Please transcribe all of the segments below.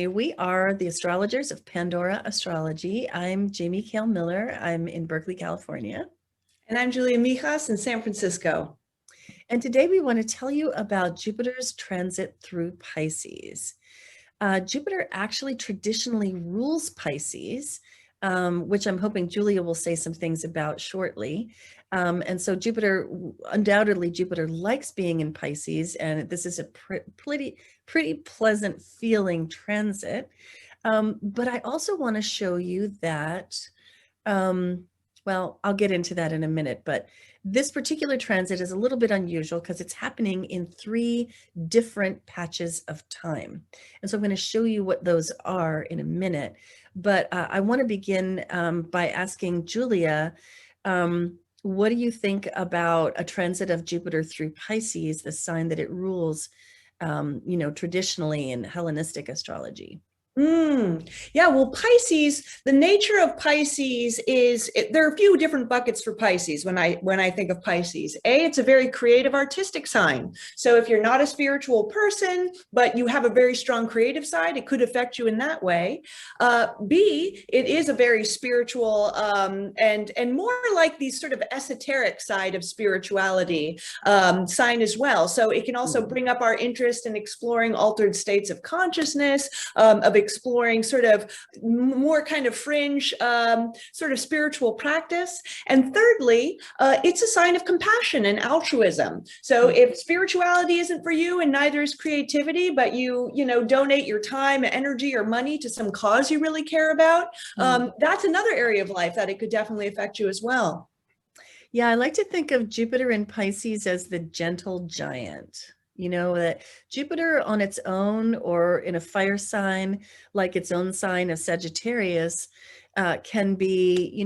Hi, we are the astrologers of Pandora Astrology. I'm Jamie Kale Miller. I'm in Berkeley, California. And I'm Julia Mijas in San Francisco. And today we want to tell you about Jupiter's transit through Pisces. Jupiter actually traditionally rules Pisces, which I'm hoping Julia will say some things about shortly. And so undoubtedly Jupiter likes being in Pisces, and this is a pretty pleasant feeling transit. But I also want to show you that, well, I'll get into that in a minute, but this particular transit is a little bit unusual because it's happening in 3 different patches of time. And so I'm going to show you what those are in a minute. But I want to begin by asking Julia, what do you think about a transit of Jupiter through Pisces, the sign that it rules, traditionally in Hellenistic astrology? Yeah, well, Pisces, the nature of Pisces is there are a few different buckets for Pisces when I think of Pisces. It's a very creative artistic sign. So if you're not a spiritual person, but you have a very strong creative side, it could affect you in that way. B, it is a very spiritual and more like the sort of esoteric side of spirituality sign as well. So it can also bring up our interest in exploring altered states of consciousness, of exploring sort of more kind of fringe sort of spiritual practice. And thirdly, it's a sign of compassion and altruism. So if spirituality isn't for you and neither is creativity, but you donate your time, energy, or money to some cause you really care about, that's another area of life that it could definitely affect you as well. Yeah, I like to think of Jupiter in Pisces as the gentle giant. That Jupiter on its own or in a fire sign, like its own sign of Sagittarius, can be,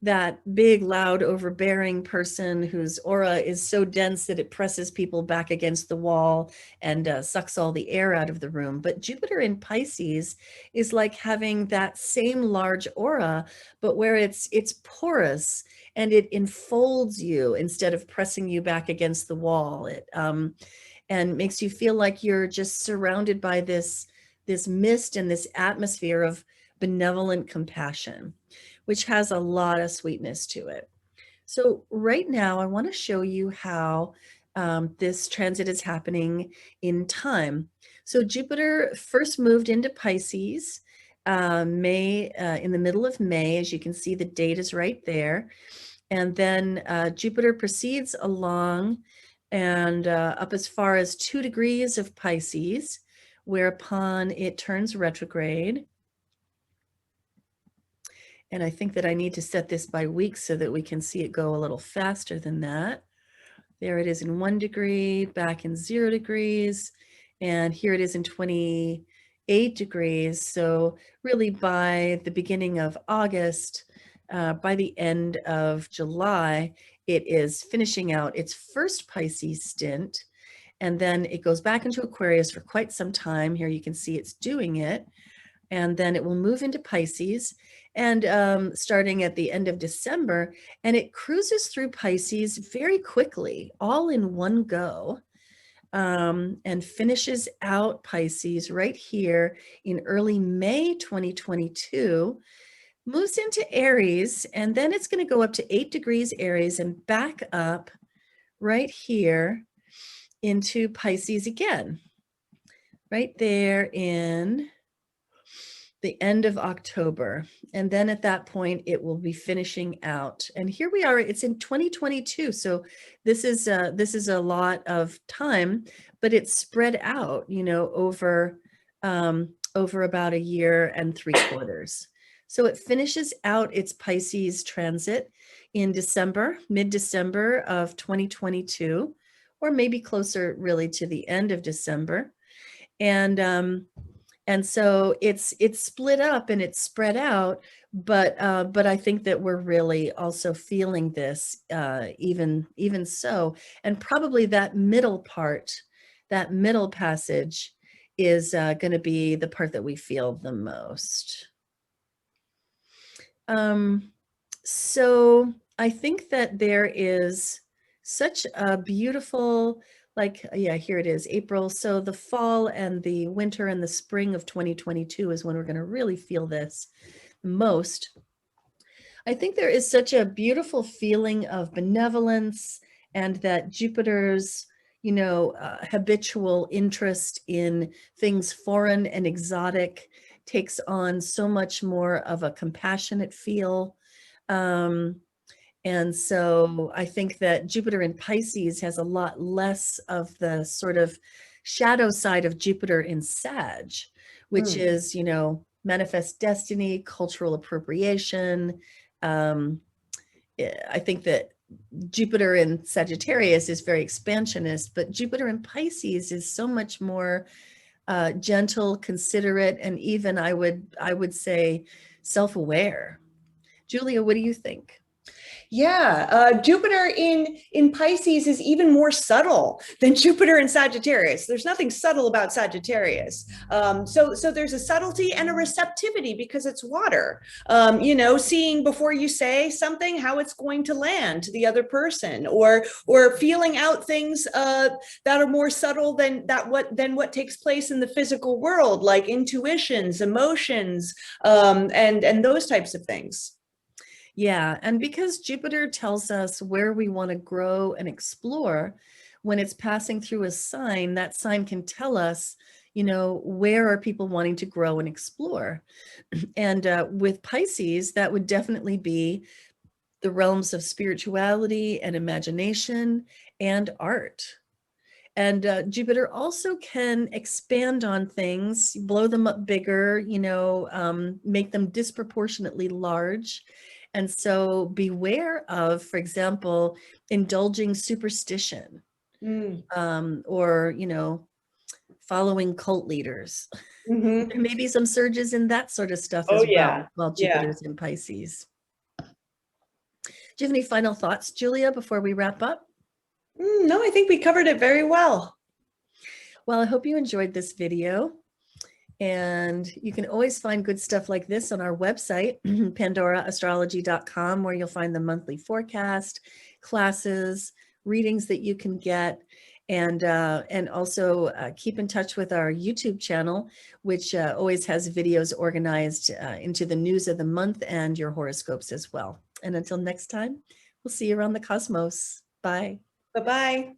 that big, loud, overbearing person whose aura is so dense that it presses people back against the wall and sucks all the air out of the room. But Jupiter in Pisces is like having that same large aura, but where it's porous and it enfolds you instead of pressing you back against the wall. It and makes you feel like you're just surrounded by this mist and this atmosphere of benevolent compassion, which has a lot of sweetness to it. So right now, I want to show you how this transit is happening in time. So Jupiter first moved into Pisces in the middle of May. As you can see, the date is right there. And then Jupiter proceeds along and up as far as 2 degrees of Pisces, whereupon it turns retrograde. And I think that I need to set this by weeks so that we can see it go a little faster than that. There it is in 1 degree, back in 0 degrees, and here it is in 28 degrees. So really by the beginning of August, by the end of July, it is finishing out its first Pisces stint, and then it goes back into Aquarius for quite some time. Here you can see it's doing it, and then it will move into Pisces, and starting at the end of December, and it cruises through Pisces very quickly, all in one go, and finishes out Pisces right here in early May 2022, moves into Aries, and then it's going to go up to 8 degrees Aries and back up right here into Pisces again, right there in the end of October. And then at that point, it will be finishing out. And here we are, it's in 2022. So this is a lot of time, but it's spread out, over about a year and 3 quarters. So it finishes out its Pisces transit in December, mid-December of 2022, or maybe closer really to the end of December. And so it's split up and it's spread out, but I think that we're really also feeling this even so, and probably that middle part, that middle passage, is going to be the part that we feel the most. So I think that there is such a beautiful like, yeah, here it is, April. So the fall and the winter and the spring of 2022 is when we're going to really feel this most. I think there is such a beautiful feeling of benevolence, and that Jupiter's, habitual interest in things foreign and exotic takes on so much more of a compassionate feel. Um, and so I think that Jupiter in Pisces has a lot less of the sort of shadow side of Jupiter in Sag, which Mm. is, manifest destiny, cultural appropriation. Um, I think that Jupiter in Sagittarius is very expansionist, but Jupiter in Pisces is so much more gentle, considerate, and even I would say self-aware. Julia, what do you think? Yeah, Jupiter in Pisces is even more subtle than Jupiter in Sagittarius. There's nothing subtle about Sagittarius. So there's a subtlety and a receptivity because it's water. Seeing before you say something how it's going to land to the other person, or feeling out things that are more subtle than what takes place in the physical world, like intuitions, emotions, and those types of things. Yeah, and because Jupiter tells us where we want to grow and explore, when it's passing through a sign, that sign can tell us, where are people wanting to grow and explore. And with Pisces, that would definitely be the realms of spirituality and imagination and art. And Jupiter also can expand on things, blow them up bigger, make them disproportionately large. And so beware of, for example, indulging superstition, Mm. or, following cult leaders. Mm-hmm. There may be some surges in that sort of stuff Oh as yeah, well while yeah. Jupiter's in Pisces. Do you have any final thoughts, Julia, before we wrap up? No, I think we covered it very well. Well, I hope you enjoyed this video. And you can always find good stuff like this on our website, pandoraastrology.com, where you'll find the monthly forecast, classes, readings that you can get, and also keep in touch with our YouTube channel, which always has videos organized into the news of the month and your horoscopes as well. And until next time, we'll see you around the cosmos. Bye. Bye-bye.